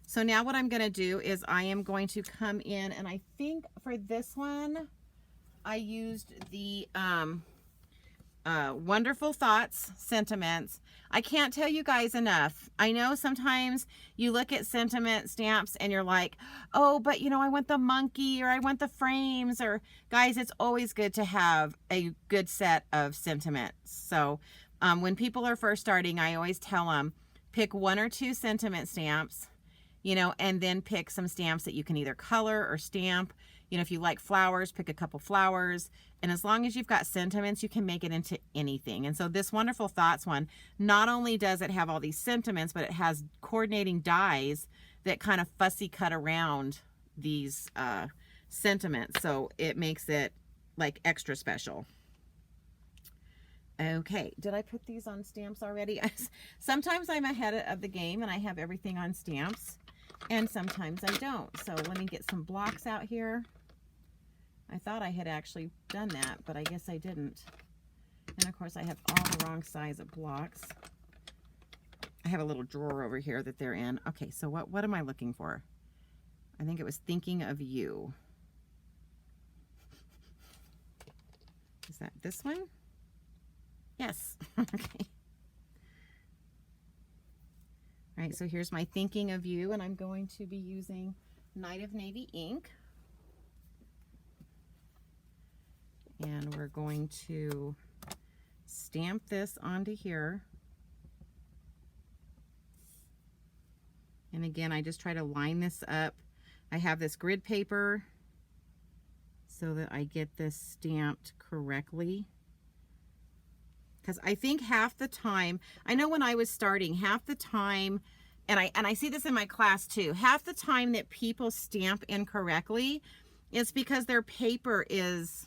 So now what I'm going to do is I am going to come in, and I think for this one, I used the Wonderful Thoughts sentiments. I can't tell you guys enough. I know sometimes you look at sentiment stamps and you're like, oh, but you know, I want the monkey, or I want the frames, or guys, it's always good to have a good set of sentiments. So when people are first starting, I always tell them, pick 1 or 2 sentiment stamps, you know, and then pick some stamps that you can either color or stamp. You know, if you like flowers, pick a couple flowers. And as long as you've got sentiments, you can make it into anything. And so this Wonderful Thoughts one, not only does it have all these sentiments, but it has coordinating dies that kind of fussy cut around these sentiments. So it makes it like extra special. Okay, did I put these on stamps already? Sometimes I'm ahead of the game and I have everything on stamps, and sometimes I don't. So let me get some blocks out here. I thought I had actually done that, but I guess I didn't. And of course I have all the wrong size of blocks. I have a little drawer over here that they're in. Okay, so what am I looking for? I think it was Thinking of You. Is that this one? Yes. Okay. All right, so here's my Thinking of You, and I'm going to be using Night of Navy ink. And we're going to stamp this onto here. And again, I just try to line this up. I have this grid paper so that I get this stamped correctly. Because I think half the time, I know when I was starting, half the time, and I see this in my class too, half the time that people stamp incorrectly is because their paper is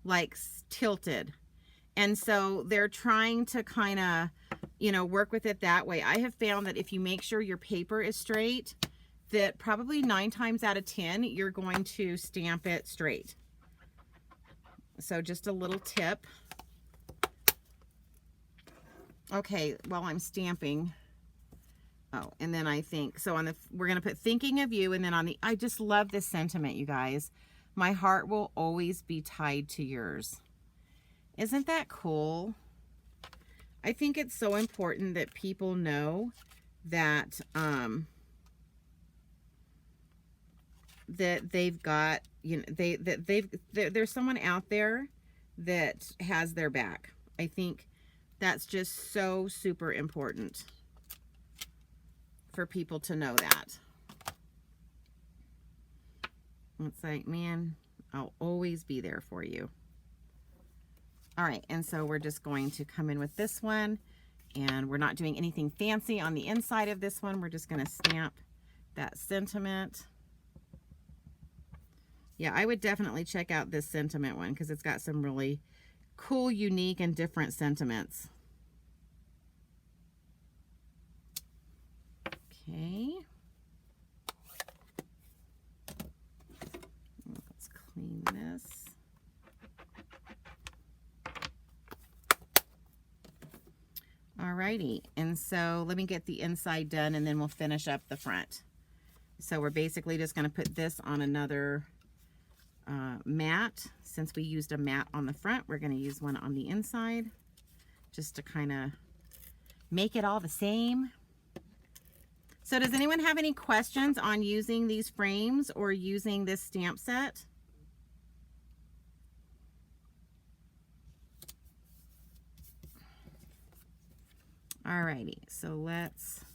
like tilted. And so they're trying to kind of, you know, work with it that way. I have found that if you make sure your paper is straight, that probably 9 times out of 10, you're going to stamp it straight. So just a little tip. Okay, while I'm stamping, oh, and then I think, so on the, we're going to put Thinking of You, and then on the, I just love this sentiment, you guys. My heart will always be tied to yours. Isn't that cool? I think it's so important that people know that, that they've got, you know, there's someone out there that has their back. I think that's just so super important for people to know that. It's like, man, I'll always be there for you. All right, and so we're just going to come in with this one, and we're not doing anything fancy on the inside of this one. We're just going to stamp that sentiment. Yeah, I would definitely check out this sentiment one because it's got some really cool, unique, and different sentiments. Okay. Let's clean this. Alrighty, and so let me get the inside done and then we'll finish up the front. So we're basically just going to put this on another mat. Since we used a mat on the front, we're going to use one on the inside just to kind of make it all the same. So does anyone have any questions on using these frames or using this stamp set? Alrighty, so let's,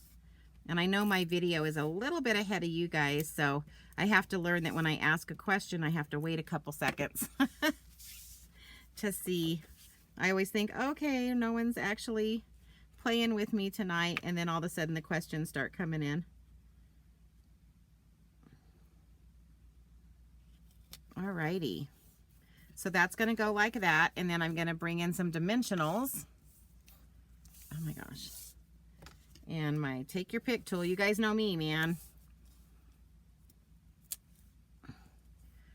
and I know my video is a little bit ahead of you guys, so I have to learn that when I ask a question, I have to wait a couple seconds to see. I always think, okay, no one's actually playing with me tonight, and then all of a sudden the questions start coming in. Alrighty, so that's going to go like that, and then I'm going to bring in some dimensionals. Oh my gosh, and my take your pick tool. You guys know me, man.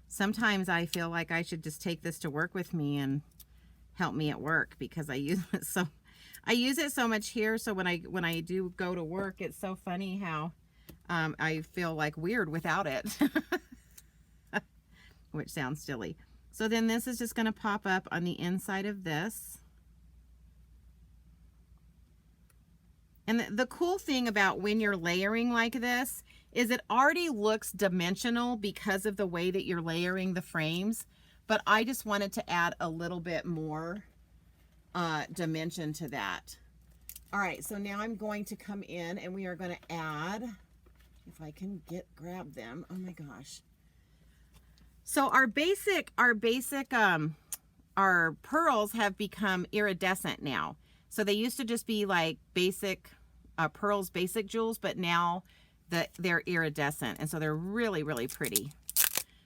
Sometimes I feel like I should just take this to work with me and help me at work, because I use it so much here. So when I do go to work, it's so funny how I feel like weird without it, which sounds silly. So then this is just going to pop up on the inside of this. And the cool thing about when you're layering like this is it already looks dimensional because of the way that you're layering the frames. But I just wanted to add a little bit more dimension to that. All right, so now I'm going to come in and we are going to add, if I can grab them. Oh my gosh. So our pearls have become iridescent now. So they used to just be like basic pearls, basic jewels, but now they're iridescent, and so they're really, really pretty.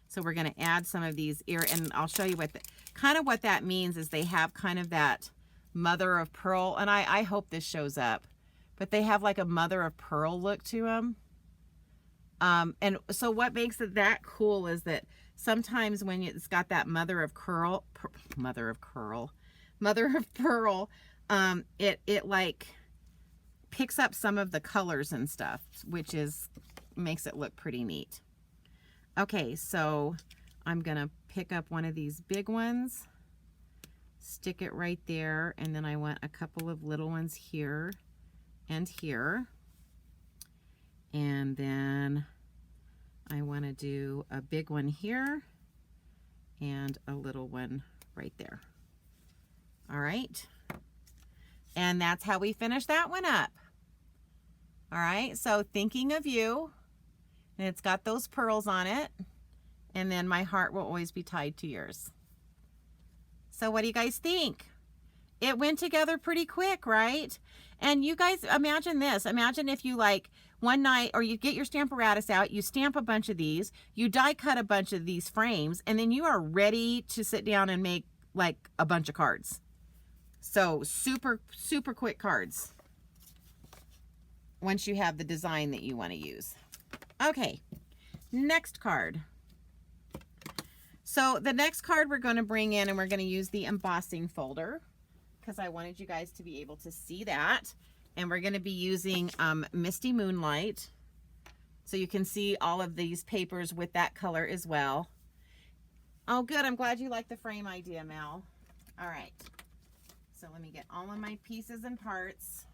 So we're going to add some of these and I'll show you what what that means is they have kind of that mother of pearl, and I hope this shows up, but they have like a mother of pearl look to them. And so what makes it that cool is that sometimes when it's got that mother of pearl, it like picks up some of the colors and stuff, which makes it look pretty neat. Okay, so I'm gonna pick up one of these big ones, stick it right there, and then I want a couple of little ones here and here, and then I want to do a big one here and a little one right there. All right. And that's how we finish that one up. All right, so thinking of you, and it's got those pearls on it, and then my heart will always be tied to yours. So what do you guys think? It went together pretty quick, right? And you guys, imagine this. Imagine if you like one night, or you get your Stamparatus out, you stamp a bunch of these, you die cut a bunch of these frames, and then you are ready to sit down and make like a bunch of cards. So super, super quick cards once you have the design that you want to use. Okay, next card. So the next card we're going to bring in, and we're going to use the embossing folder because I wanted you guys to be able to see that. And we're going to be using Misty Moonlight. So you can see all of these papers with that color as well. Oh, good. I'm glad you like the frame idea, Mel. All right. So let me get all of my pieces and parts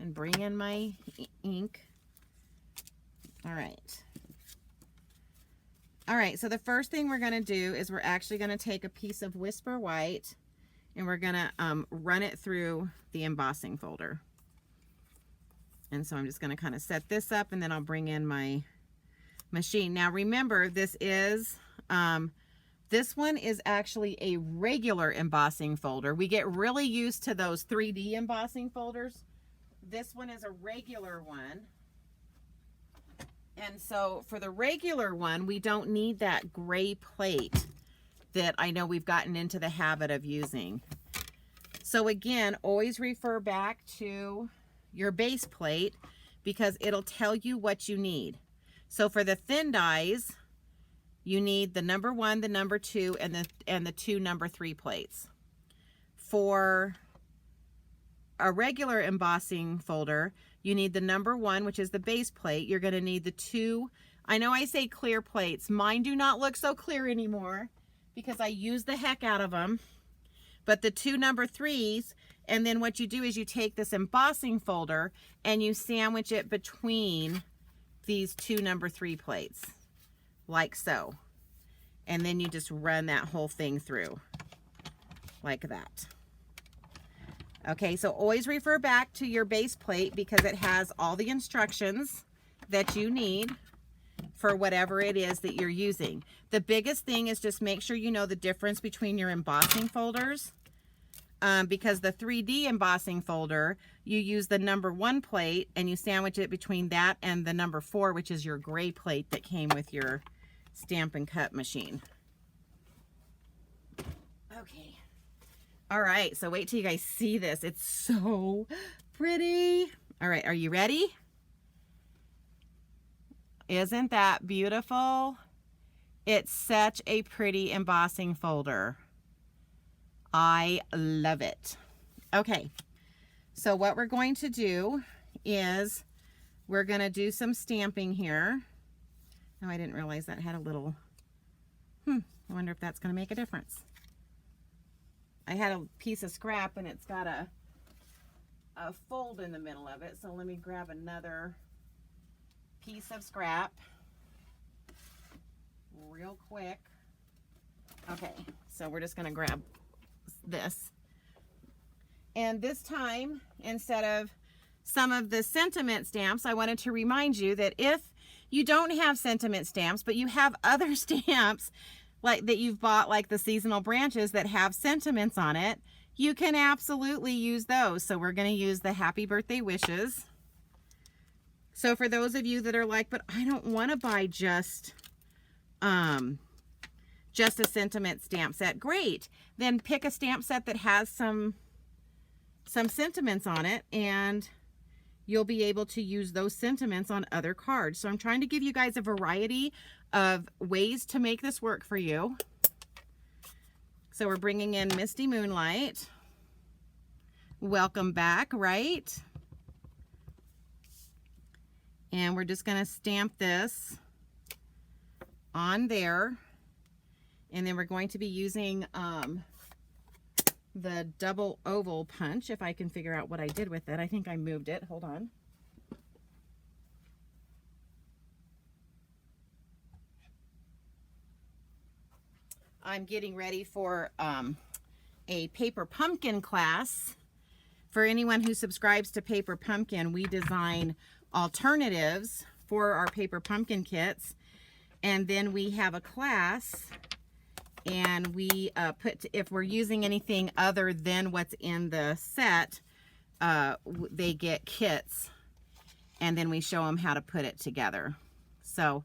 and bring in my ink. All right. All right, so the first thing we're going to do is we're actually going to take a piece of Whisper White and we're going to run it through the embossing folder. And so I'm just going to kind of set this up, and then I'll bring in my machine. Now remember, this one is actually a regular embossing folder. We get really used to those 3D embossing folders. This one is a regular one. And so for the regular one, we don't need that gray plate that I know we've gotten into the habit of using. So again, always refer back to your base plate because it'll tell you what you need. So for the thin dies, you need the number 1, the number 2, and the 2 number 3 plates. For a regular embossing folder, you need the number 1, which is the base plate. You're going to need the 2. I know I say clear plates. Mine do not look so clear anymore because I use the heck out of them. But the 2 number 3s, and then what you do is you take this embossing folder and you sandwich it between these 2 number 3 plates, like so. And then you just run that whole thing through, like that. Okay, so always refer back to your base plate because it has all the instructions that you need for whatever it is that you're using. The biggest thing is just make sure you know the difference between your embossing folders. Because the 3D embossing folder, you use the number 1 plate and you sandwich it between that and the number 4, which is your gray plate that came with your Stampin' Cut machine. Okay. All right, so wait till you guys see this. It's so pretty. All right, are you ready? Isn't that beautiful? It's such a pretty embossing folder. I love it. Okay, so what we're going to do is we're going to do some stamping here. Oh, I didn't realize that had a little, I wonder if that's going to make a difference. I had a piece of scrap and it's got a fold in the middle of it. So let me grab another piece of scrap real quick. Okay, so we're just going to grab this. And this time, instead of some of the sentiment stamps, I wanted to remind you that if you don't have sentiment stamps, but you have other stamps like that you've bought, like the seasonal branches that have sentiments on it, you can absolutely use those. So we're going to use the happy birthday wishes. So for those of you that are like, but I don't want to buy just a sentiment stamp set, great. Then pick a stamp set that has some sentiments on it and you'll be able to use those sentiments on other cards. So I'm trying to give you guys a variety of ways to make this work for you. So we're bringing in Misty Moonlight. Welcome back, right? And we're just going to stamp this on there. And then we're going to be using the double oval punch, if I can figure out what I did with it. I think I moved it. Hold on. I'm getting ready for a paper pumpkin class. For anyone who subscribes to Paper Pumpkin, we design alternatives for our paper pumpkin kits. And then we have a class and we if we're using anything other than what's in the set, they get kits and then we show them how to put it together. So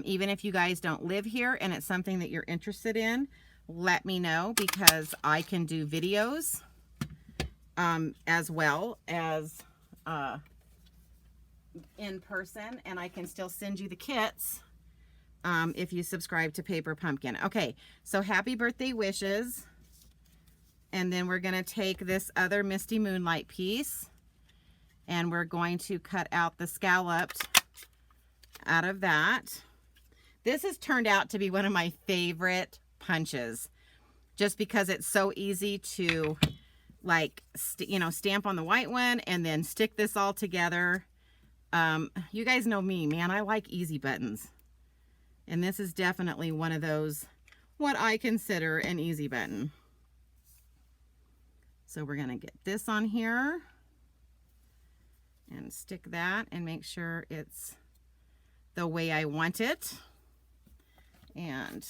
even if you guys don't live here and it's something that you're interested in, let me know because I can do videos as well as in person, and I can still send you the kits if you subscribe to Paper Pumpkin. Okay, so happy birthday wishes. And then we're going to take this other Misty Moonlight piece and we're going to cut out the scalloped out of that. This has turned out to be one of my favorite punches just because it's so easy to like, stamp on the white one and then stick this all together. You guys know me, man, I like easy buttons. And this is definitely one of those, what I consider an easy button. So we're going to get this on here and stick that and make sure it's the way I want it. And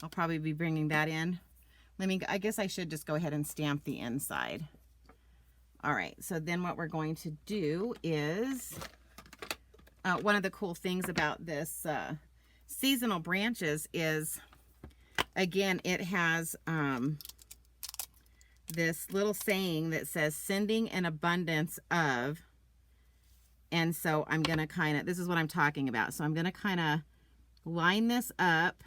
I'll probably be bringing that in. I guess I should just go ahead and stamp the inside. All right, so then what we're going to do is, one of the cool things about this seasonal branches is Again, it has this little saying that says sending an abundance of, and so I'm going to kind of, this is what I'm talking about. So I'm going to kind of line this up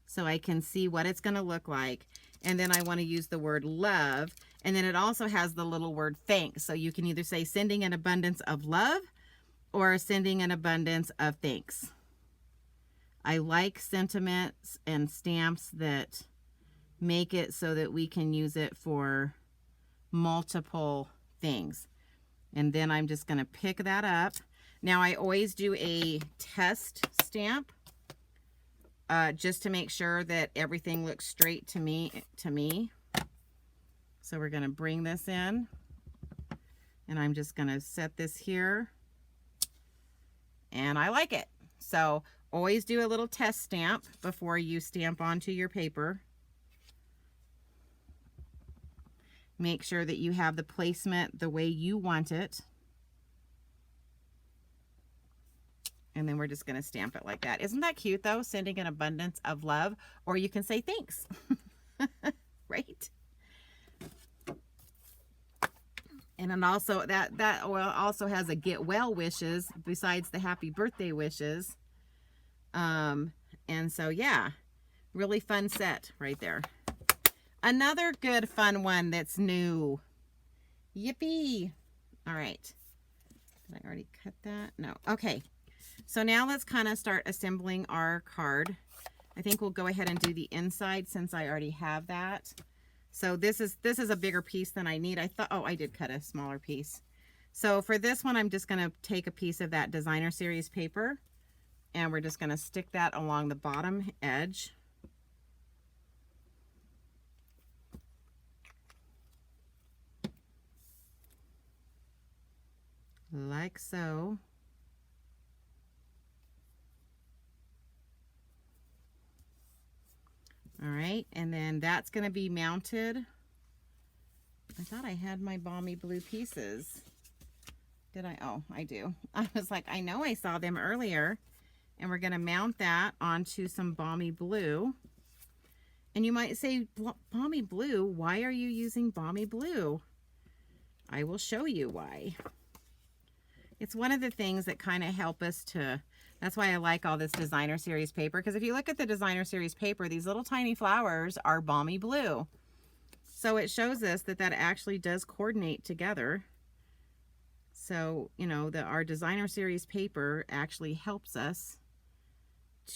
so I can see what it's going to look like. And then I want to use the word love. And then it also has the little word thanks. So you can either say sending an abundance of love or sending an abundance of thanks. I like sentiments and stamps that make it so that we can use it for multiple things. And then I'm just going to pick that up. Now I always do a test stamp just to make sure that everything looks straight to me. So we're going to bring this in, and I'm just going to set this here, and I like it. So always do a little test stamp before you stamp onto your paper. Make sure that you have the placement the way you want it. And then we're just going to stamp it like that. Isn't that cute though? Sending an abundance of love. Or you can say thanks. Right? And then also that oil also has a get well wishes besides the happy birthday wishes. And so yeah, really fun set right there. Another good fun one that's new. Yippee. All right. Did I already cut that? No. Okay. So now let's kind of start assembling our card. I think we'll go ahead and do the inside since I already have that. So this is a bigger piece than I need. I thought, oh, I did cut a smaller piece. So for this one, I'm just going to take a piece of that designer series paper, and we're just going to stick that along the bottom edge. Like so. All right, and then that's going to be mounted. I thought I had my balmy blue pieces. Did I? Oh, I do. I was like, I know I saw them earlier. And we're going to mount that onto some balmy blue. And you might say, balmy blue? Why are you using balmy blue? I will show you why. It's one of the things that kind of help us to... That's why I like all this designer series paper, because if you look at the designer series paper, these little tiny flowers are balmy blue. So it shows us that that actually does coordinate together. So, you know, our designer series paper actually helps us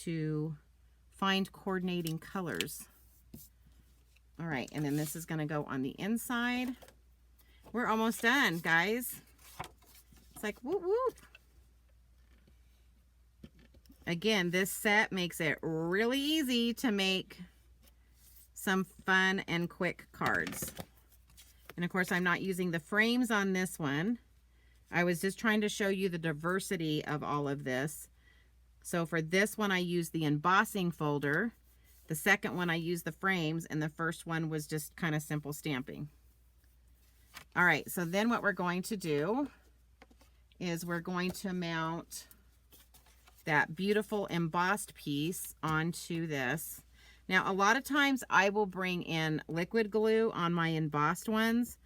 to find coordinating colors. All right, and then this is going to go on the inside. We're almost done, guys. It's like whoop whoop. Again, this set makes it really easy to make some fun and quick cards. And of course, I'm not using the frames on this one. I was just trying to show you the diversity of all of this. So for this one, I used the embossing folder. The second one, I used the frames. And the first one was just kind of simple stamping. All right, so then what we're going to do is we're going to mount that beautiful embossed piece onto this. Now, a lot of times I will bring in liquid glue on my embossed ones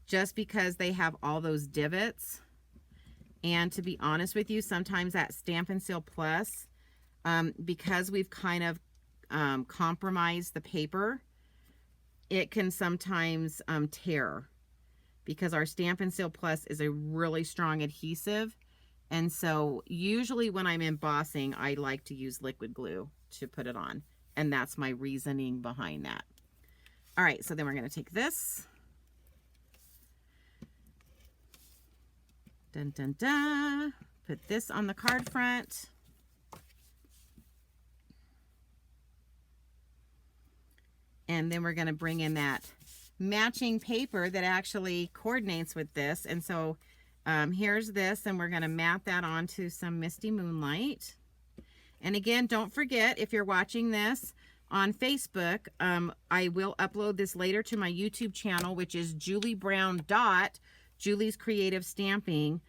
just because they have all those divots. And to be honest with you, sometimes that Stampin' Seal Plus, because we've kind of compromised the paper, it can sometimes tear, because our Stampin' Seal Plus is a really strong adhesive. And so usually when I'm embossing, I like to use liquid glue to put it on. And that's my reasoning behind that. All right, so then we're going to take this. Dun, dun, dun. Put this on the card front. And then we're going to bring in that matching paper that actually coordinates with this. And so here's this, and we're going to mat that onto some Misty Moonlight. And again, don't forget, if you're watching this on Facebook, I will upload this later to my YouTube channel, which is Julie Brown Julie's Creative Stamping.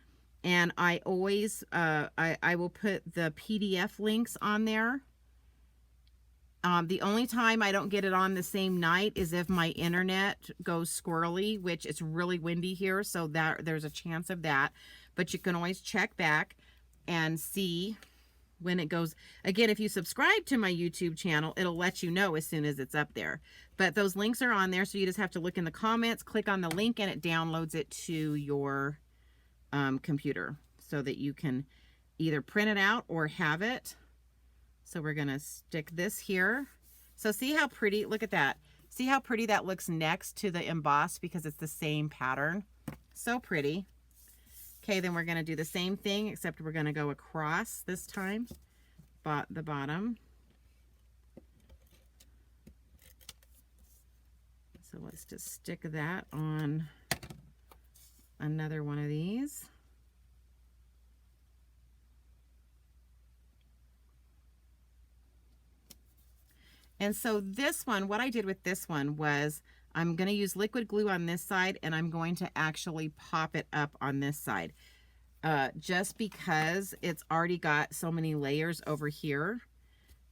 And I always, I will put the PDF links on there. The only time I don't get it on the same night is if my internet goes squirrely, which it's really windy here, so that there's a chance of that. But you can always check back and see when it goes. Again, if you subscribe to my YouTube channel, it'll let you know as soon as it's up there. But those links are on there, so you just have to look in the comments, click on the link, and it downloads it to your computer so that you can either print it out or have it. So we're going to stick this here. So see how pretty, look at that. See how pretty that looks next to the emboss because it's the same pattern. So pretty. Okay, then we're going to do the same thing, except we're going to go across this time, the bottom. So let's just stick that on another one of these. And so this one, what I did with this one was I'm going to use liquid glue on this side, and I'm going to actually pop it up on this side. Just because it's already got so many layers over here,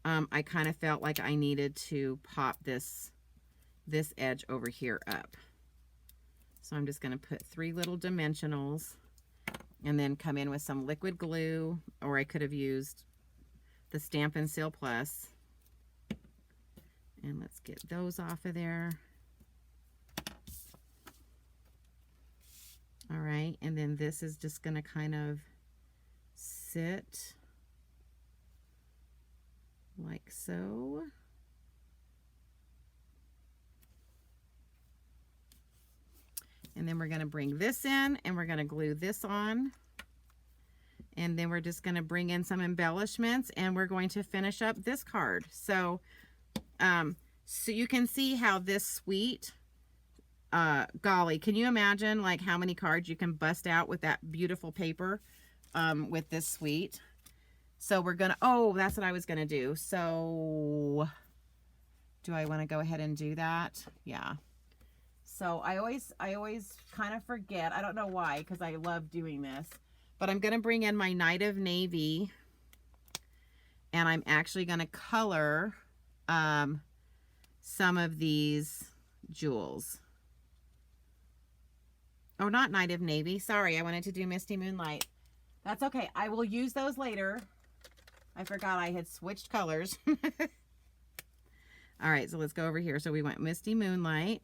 I kind of felt like I needed to pop this edge over here up. So I'm just going to put 3 little dimensionals and then come in with some liquid glue, or I could have used the Stampin' Seal Plus. And let's get those off of there. All right, and then this is just going to kind of sit like so. And then we're going to bring this in, and we're going to glue this on. And then we're just going to bring in some embellishments, and we're going to finish up this card. So you can see how this suite, golly, can you imagine like how many cards you can bust out with that beautiful paper with this suite? So we're gonna, oh, that's what I was gonna do. So do I want to go ahead and do that? Yeah. So I always kind of forget. I don't know why, because I love doing this. But I'm gonna bring in my Night of Navy, and I'm actually gonna color some of these jewels. Oh, not Night of Navy. Sorry, I wanted to do Misty Moonlight. That's okay. I will use those later. I forgot I had switched colors. All right, so let's go over here. So we went Misty Moonlight.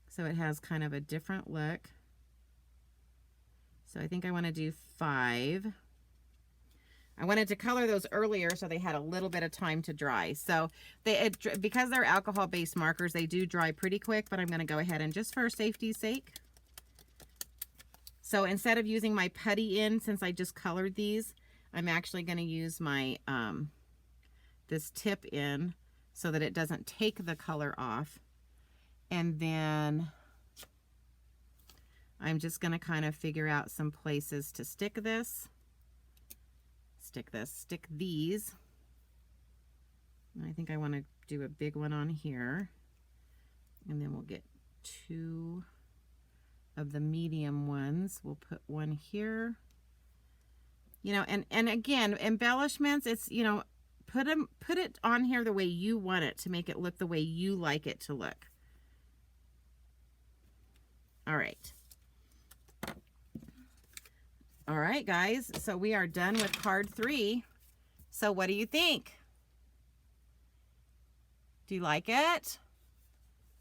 So it has kind of a different look. So I think I want to do 5. I wanted to color those earlier so they had a little bit of time to dry. So because they're alcohol-based markers, they do dry pretty quick, but I'm going to go ahead and just for safety's sake. So instead of using my putty in, since I just colored these, I'm actually going to use my this tip in so that it doesn't take the color off. And then I'm just going to kind of figure out some places to stick this. Stick these. And I think I want to do a big one on here. And then we'll get 2 of the medium ones. We'll put one here. You know, and again, embellishments, it's, you know, put it on here the way you want it to make it look the way you like it to look. All right. All right, guys, so we are done with card 3. So what do you think? Do you like it?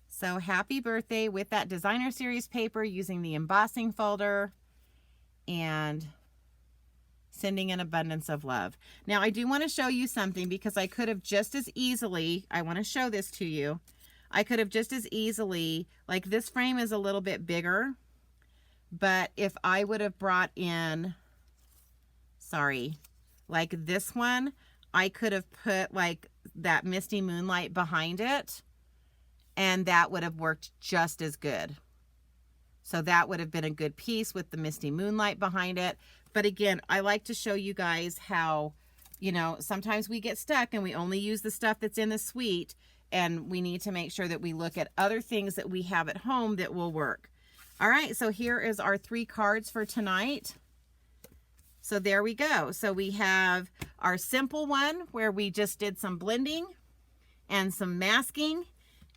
So happy birthday with that designer series paper using the embossing folder and sending an abundance of love. Now I do want to show you something because I could have just as easily, I want to show this to you. I could have just as easily, like this frame is a little bit bigger. But if I would have brought in, sorry, like this one, I could have put like that Misty Moonlight behind it, and that would have worked just as good. So that would have been a good piece with the Misty Moonlight behind it. But again, I like to show you guys how, you know, sometimes we get stuck and we only use the stuff that's in the suite, and we need to make sure that we look at other things that we have at home that will work. All right, so here is our 3 cards for tonight. So there we go. So we have our simple one where we just did some blending and some masking,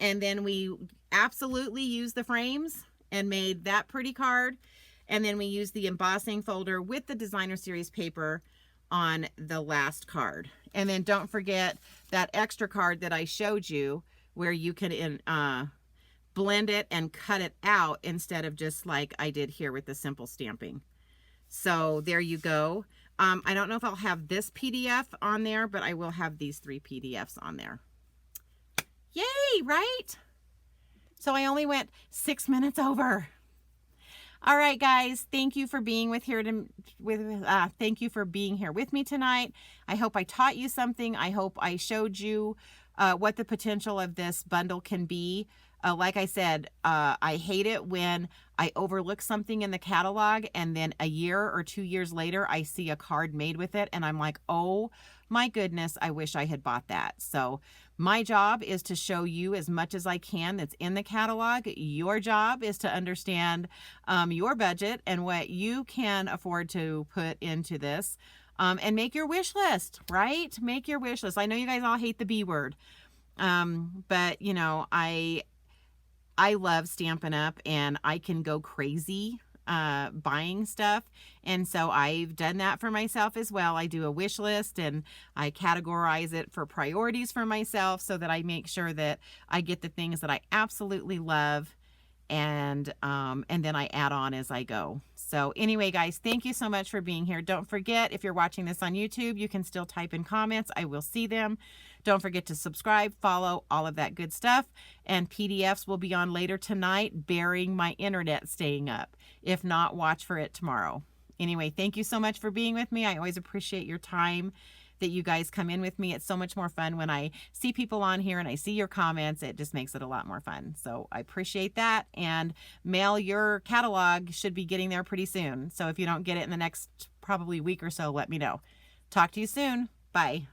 and then we absolutely used the frames and made that pretty card. And then we used the embossing folder with the designer series paper on the last card. And then don't forget that extra card that I showed you where you can blend it and cut it out instead of just like I did here with the simple stamping. So there you go. I don't know if I'll have this PDF on there, but I will have these 3 PDFs on there. Yay, right? So I only went 6 minutes over. All right, guys, thank you for being thank you for being here with me tonight. I hope I taught you something. I hope I showed you what the potential of this bundle can be. Like I said, I hate it when I overlook something in the catalog and then a year or 2 years later, I see a card made with it and I'm like, oh my goodness, I wish I had bought that. So my job is to show you as much as I can that's in the catalog. Your job is to understand your budget and what you can afford to put into this, and make your wish list, right? Make your wish list. I know you guys all hate the B word, but you know, I love Stampin' Up and I can go crazy buying stuff, and so I've done that for myself as well. I do a wish list and I categorize it for priorities for myself so that I make sure that I get the things that I absolutely love, and then I add on as I go. So anyway, guys, thank you so much for being here. Don't forget, if you're watching this on YouTube, you can still type in comments. I will see them. Don't forget to subscribe, follow, all of that good stuff. And PDFs will be on later tonight, bearing my internet staying up. If not, watch for it tomorrow. Anyway, thank you so much for being with me. I always appreciate your time that you guys come in with me. It's so much more fun when I see people on here and I see your comments. It just makes it a lot more fun. So I appreciate that. And mail, your catalog should be getting there pretty soon. So if you don't get it in the next probably week or so, let me know. Talk to you soon. Bye.